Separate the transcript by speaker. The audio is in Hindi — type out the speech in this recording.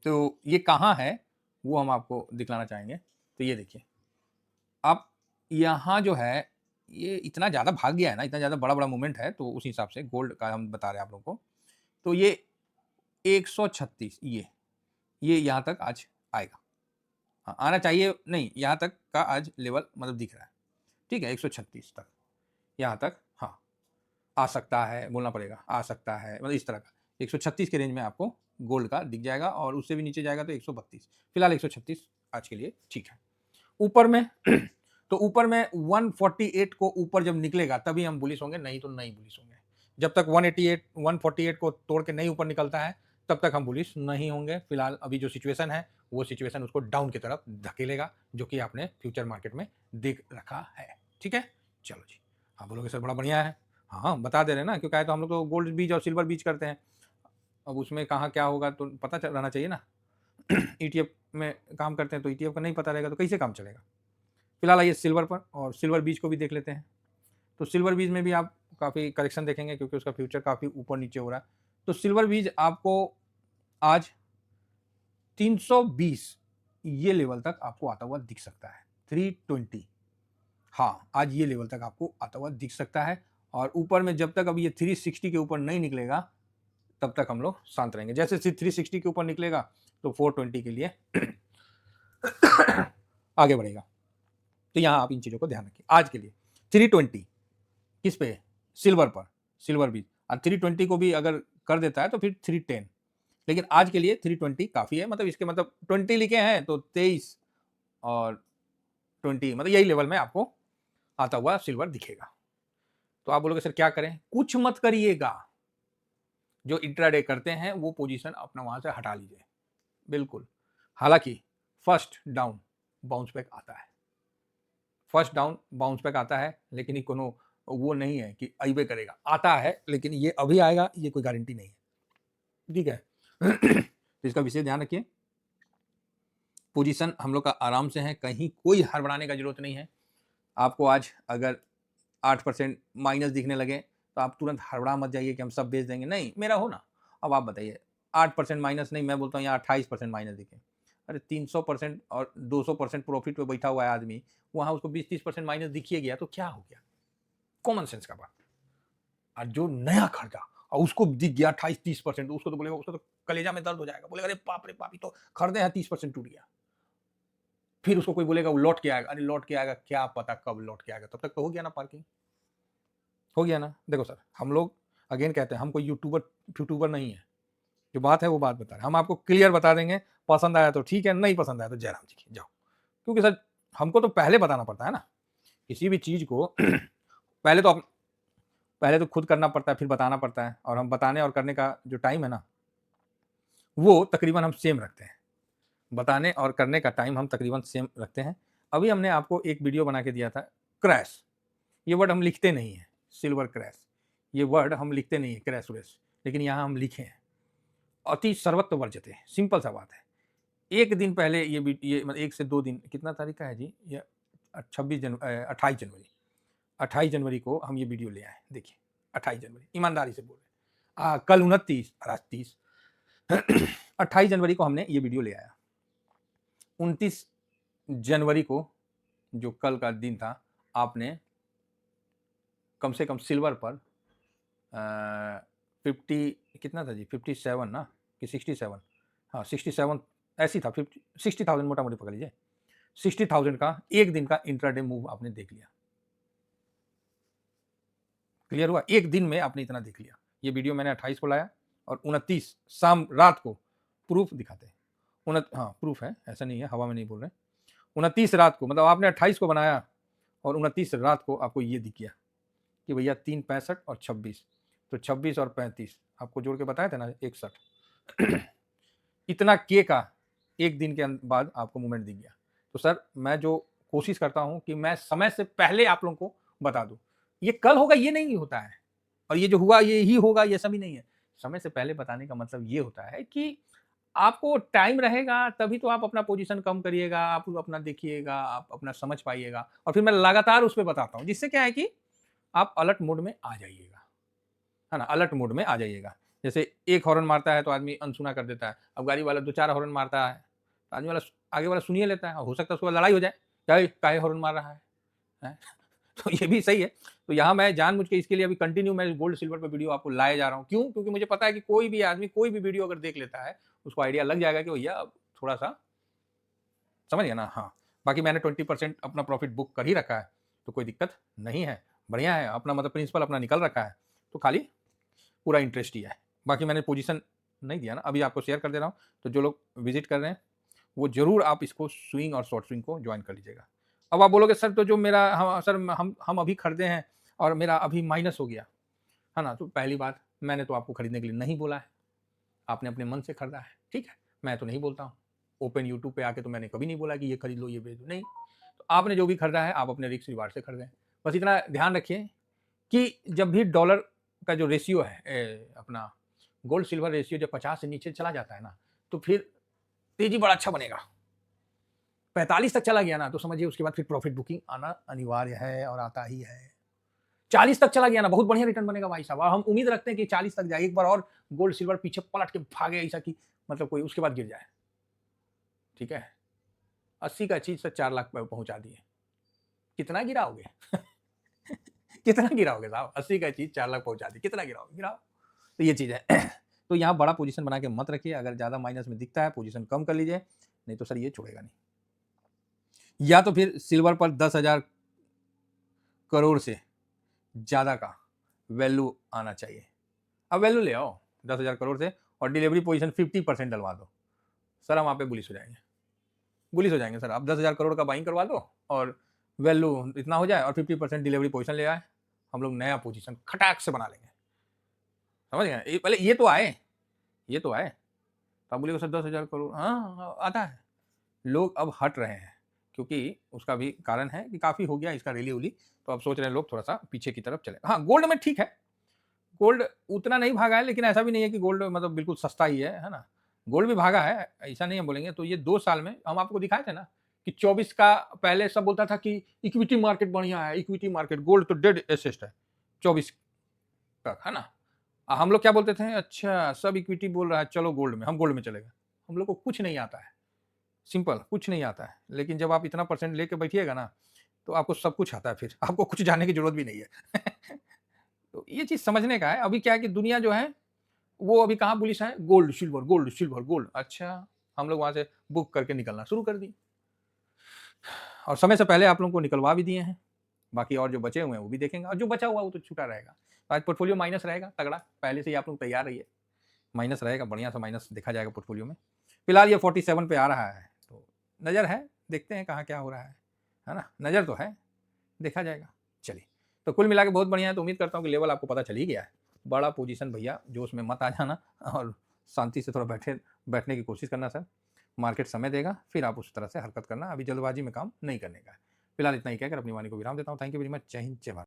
Speaker 1: तो ये कहाँ है वो हम आपको दिखलाना चाहेंगे। तो ये देखिए, अब यहाँ जो है ये इतना ज़्यादा भाग गया है ना, इतना ज़्यादा बड़ा-बड़ा मूवमेंट है, तो उस हिसाब से गोल्ड का हम बता रहे हैं आप लोगों को। तो ये 136 ये यहाँ तक आज आएगा। हाँ, आना चाहिए नहीं, यहाँ तक का आज लेवल मतलब दिख रहा है। ठीक है, 136 तक, यहाँ तक हाँ, आ सकता है, बोलना पड़ेगा, आ सकता है, मतलब इस तरह का। 136 के रेंज में आपको गोल्ड का दिख जाएगा और उससे भी नीचे जाएगा तो 132। फिलहाल 136 आज के लिए ठीक है। ऊपर में तो ऊपर में 148 को ऊपर जब निकलेगा तभी हम बुलिश होंगे, नहीं तो नहीं बुलिश होंगे। जब तक 148 को तोड़ के नहीं ऊपर निकलता है तब तक हम बुलिश नहीं होंगे। फिलहाल अभी जो सिचुएशन है वो सिचुएशन उसको डाउन की तरफ धकेलेगा, जो कि आपने फ्यूचर मार्केट में देख रखा है। ठीक है, चलो जी। हाँ बोलोगे सर बड़ा बढ़िया है। हाँ बता दे रहे हैं ना, क्योंकि तो हम लोग तो गोल्ड बीज और सिल्वर बीज करते हैं। अब उसमें कहाँ क्या होगा तो पता रहना चाहिए ना। ईटीएफ में काम करते हैं तो ईटीएफ का नहीं पता रहेगा तो कैसे काम चलेगा। फिलहाल आइए सिल्वर पर, और सिल्वर बीज को भी देख लेते हैं। तो सिल्वर बीज में भी आप काफ़ी करेक्शन देखेंगे क्योंकि उसका फ्यूचर काफ़ी ऊपर नीचे हो रहा है। तो सिल्वर बीज आपको आज 320 ये लेवल तक आपको आता हुआ दिख सकता है। 320 हाँ, आज ये लेवल तक आपको आता हुआ दिख सकता है। और ऊपर में जब तक अब ये 360 के ऊपर नहीं निकलेगा तब तक हम लोग शांत रहेंगे। जैसे 360 के ऊपर निकलेगा तो 420 के लिए आगे बढ़ेगा। तो यहां आप इन चीजों को ध्यान रखिए। आज के लिए 320 किस पे, सिल्वर पर, सिल्वर भी। और 320 को भी अगर कर देता है तो फिर 310, लेकिन आज के लिए 320 काफी है। मतलब इसके मतलब 20 लिखे हैं तो 23 और 20 मतलब यही लेवल में आपको आता हुआ सिल्वर दिखेगा। तो आप बोलोगे सर क्या करें, कुछ मत करिएगा। जो इंट्राडे करते हैं वो पोजीशन अपना वहां से हटा लीजिए, बिल्कुल। हालांकि फर्स्ट डाउन बाउंस बैक आता है, फर्स्ट डाउन बाउंस बैक आता है, लेकिन ये कोनो वो नहीं है कि अइबे करेगा, आता है लेकिन ये अभी आएगा ये कोई गारंटी नहीं है। ठीक है। तो इसका विशेष ध्यान रखिए। पोजीशन हम लोग का आराम से है, कहीं कोई हड़बड़ाने का जरूरत नहीं है। आपको आज अगर 8% माइनस दिखने लगे तो आप तुरंत हड़बड़ा मत जाइए कि हम सब बेच देंगे, नहीं, मेरा हो ना। अब आप बताइए 8% माइनस नहीं, मैं बोलता हूँ यहाँ 28% माइनस दिखे। अरे 300% और 200% प्रॉफिट पे बैठा हुआ है आदमी, वहां उसको 20-30% माइनस दिखिए गया तो क्या हो गया, कॉमन सेंस का बात। और जो नया खरीदा और उसको दिख गया 28-30%, उसको तो बोलेगा, उसको तो कलेजा में दर्द हो जाएगा, बोलेगा अरे बाप रे बाप, तो खरीदे हैं 30% टूट गया। फिर उसको कोई बोलेगा वो लौट के आएगा, अरे लौट के आएगा क्या पता कब लौट के आएगा, तब तक तो हो गया ना पार्किंग, हो गया ना। देखो सर, हम लोग अगेन कहते हैं हम कोई यूट्यूबर नहीं है, जो बात है वो बात बता रहे हैं। हम आपको क्लियर बता देंगे, पसंद आया तो ठीक है, नहीं पसंद आया तो जयराम जी की जाओ। क्योंकि सर हमको तो पहले बताना पड़ता है ना किसी भी चीज को। पहले तो खुद करना पड़ता है, फिर बताना पड़ता है। और हम बताने और करने का जो टाइम है ना वो तकरीबन हम सेम रखते हैं। बताने और करने का टाइम हम तकरीबन सेम रखते हैं। अभी हमने आपको एक वीडियो बना के दिया था, क्रैश, ये वर्ड हम लिखते नहीं है, सिल्वर क्रैश, ये वर्ड हम लिखते नहीं है, क्रैश व्रैश, लेकिन यहाँ हम लिखे हैं। अति सर्वत्र वर्जते, सिंपल सा बात है। एक दिन पहले ये मतलब 1 से 2 दिन, कितना तारीख का है जी ये, 28 जनवरी, 28 जनवरी को हम ये वीडियो ले आए। देखिए 28 जनवरी, ईमानदारी से बोल रहे, कल 29 और आज 30। 28 जनवरी को हमने ये वीडियो ले आया। 29 जनवरी को जो कल का दिन था, आपने कम से कम सिल्वर पर 50 कितना था जी, 57 ना कि 67, हाँ 67 ऐसी था, 60,000 मोटा मोटी पकड़ लीजिए, 60,000 का एक दिन का इंट्राडे मूव आपने देख लिया। क्लियर हुआ, एक दिन में आपने इतना देख लिया। ये वीडियो मैंने 28 को लाया और 29 शाम रात को प्रूफ दिखाते हैं। हाँ प्रूफ है, ऐसा नहीं है, हवा में नहीं बोल रहे। 29 रात को, मतलब आपने 28 को बनाया और 29 रात को आपको ये दिख गया कि भैया 365 और 26, तो 26 और 35 आपको जोड़ के बताया था ना 61। इतना के का एक दिन के बाद आपको मूवमेंट दिख गया। तो सर मैं जो कोशिश करता हूं कि मैं समय से पहले आप लोगों को बता दूं, ये कल होगा ये नहीं होता है, और ये जो हुआ ये ही होगा ये सभी नहीं है। समय से पहले बताने का मतलब ये होता है कि आपको टाइम रहेगा तभी तो आप अपना पोजीशन कम करिएगा, आप अपना देखिएगा, आप अपना समझ पाइएगा, और फिर मैं लगातार उस पर बताता हूं, जिससे क्या है कि आप अलर्ट मोड में आ जाइएगा, है ना, अलर्ट मोड में आ जाइएगा। जैसे एक हॉर्न मारता है तो आदमी अनसुना कर देता है, अब गाड़ी वाला 2-4 हॉर्न मारता है तो आदमी वाला आगे वाला सुन ही लेता है, हो सकता है उसके बाद लड़ाई हो जाए, काहे हॉर्न मार रहा है, हैं? तो ये भी सही है। तो यहाँ मैं जानबूझ के इसके लिए अभी कंटिन्यू मैं गोल्ड सिल्वर पे वीडियो आपको लाए जा रहा हूँ। क्यों? क्योंकि मुझे पता है कि कोई भी आदमी कोई भी वीडियो अगर देख लेता है, उसको आइडिया लग जाएगा कि भैया अब थोड़ा-सा समझ गए ना? हाँ, बाकी मैंने 20% अपना प्रॉफ़िट बुक कर ही रखा है, तो कोई दिक्कत नहीं है, बढ़िया है, अपना मतलब प्रिंसिपल अपना निकल रखा है, तो खाली पूरा इंटरेस्ट ही है। बाकी मैंने पोजीशन नहीं दिया ना, अभी आपको शेयर कर दे रहा हूँ, तो जो लोग विज़िट कर रहे हैं, वो ज़रूर आप इसको स्विंग और शॉर्ट स्विंग को जॉइन कर लीजिएगा। अब आप बोलोगे सर तो जो मेरा सर हम अभी खरीदे हैं और मेरा अभी माइनस हो गया, है ना? तो पहली बात मैंने तो आपको खरीदने के लिए नहीं बोला है, आपने अपने मन से खरीदा है, ठीक है? मैं तो नहीं बोलता हूँ। ओपन यूट्यूब पे आके तो मैंने कभी नहीं बोला कि ये खरीद लो, ये बेच दो, नहीं। तो आपने जो भी खरीदा है, आप अपने रिस्क रिवार्ड से खरीदें। बस इतना ध्यान रखिए कि जब भी डॉलर का जो रेशियो है अपना गोल्ड सिल्वर रेशियो जब 50 से नीचे चला जाता है ना, तो फिर तेज़ी बड़ा अच्छा बनेगा। 45 तक चला गया ना, तो समझिए उसके बाद फिर प्रॉफिट बुकिंग आना अनिवार्य है और आता ही है। 40 तक चला गया ना, बहुत बढ़िया रिटर्न बनेगा भाई साहब, और हम उम्मीद रखते हैं कि 40 तक जाए, एक बार और गोल्ड सिल्वर पीछे पलट के भागे ऐसा कि मतलब कोई उसके बाद गिर जाए, ठीक है? 80 का चीज़ से 4 लाख पे पहुँचा दिए। कितना गिराओगे? कितना गिराओगे साहब? 80 का चीज़ 4 लाख पहुँचा दी, कितना गिराओगे? गिराओ। तो ये चीज़ है। तो यहाँ बड़ा पोज़ीशन बना के मत रखिए, अगर ज़्यादा माइनस में दिखता है, पोज़ीशन कम कर लीजिए, नहीं तो सर ये छोड़ेगा नहीं। या तो फिर सिल्वर पर 10,000 करोड़ से ज़्यादा का वैल्यू आना चाहिए। अब वैल्यू ले आओ 10,000 करोड़ से और डिलीवरी पोज़ीशन 50% डलवा दो। सर हम वहाँ पे बुलिश हो जाएँगे। बुलिश हो जाएँगे सर, आप 10,000 करोड़ का बाइंग करवा दो और वैल्यू इतना हो जाए और 50% डिलीवरी पोज़ीशन ले आए, हम लोग नया पोज़ीशन खटाक से बना लेंगे। समझ गए? ये पहले ये तो आए। तो आप बोलिएगा सर 10,000 करोड़ हाँ, हाँ, आता है। लोग अब हट रहे हैं, क्योंकि उसका भी कारण है कि काफ़ी हो गया इसका रैली-वैली, तो अब सोच रहे हैं लोग थोड़ा-सा पीछे की तरफ चले। हाँ, गोल्ड में ठीक है, गोल्ड उतना नहीं भागा है, लेकिन ऐसा भी नहीं है कि गोल्ड मतलब बिल्कुल सस्ता ही है ना? गोल्ड भी भागा है, ऐसा नहीं हम बोलेंगे। तो ये 2 साल में हम आपको दिखाए थे ना कि 24 का पहले सब बोलता था कि इक्विटी मार्केट बढ़िया है, इक्विटी मार्केट, गोल्ड तो डेड एसेट है, 24 तक, है ना? हम लोग क्या बोलते थे, अच्छा सब इक्विटी बोल रहा है, चलो गोल्ड में, हम गोल्ड में चले गए। हम लोग को कुछ नहीं आता है, सिंपल कुछ नहीं आता है। लेकिन जब आप इतना परसेंट लेके बैठिएगा ना, तो आपको सब कुछ आता है फिर, आपको कुछ जानने की ज़रूरत भी नहीं है। तो ये चीज़ समझने का है। अभी क्या है कि दुनिया जो है, वो अभी कहाँ बुलिश है? Gold, silver, gold, silver, gold. अच्छा, हम लोग वहाँ से बुक करके निकलना शुरू कर दिए और समय से पहले आप लोगों को निकलवा भी दिए हैं। बाकी और जो बचे हुए हैं, वो भी देखेंगे और जो बचा हुआ, वो तो छूटा रहेगा। आज पोर्टफोलियो माइनस रहेगा तगड़ा, पहले से ही आप लोग तैयार रहिए। माइनस रहेगा, बढ़िया सा माइनस देखा जाएगा पोर्टफोलियो में। फिलहाल ये 47 पे आ रहा है, तो नज़र है, देखते हैं कहाँ क्या हो रहा है ना? नज़र तो है, देखा जाएगा। चलिए, तो कुल मिला के बहुत बढ़िया है, तो उम्मीद करता हूँ कि लेवल आपको पता चल ही गया है। बड़ा पोजीशन भैया, जोश में मत आ जाना और शांति से थोड़ा बैठने की कोशिश करना सर। मार्केट समय देगा, फिर आप उस तरह से हरकत करना, अभी जल्दबाजी में काम नहीं करने का है। फिलहाल इतना ही कहकर अपनी वाणी को विराम देता हूँ। Thank you very much. जय हिंद, जय भारत।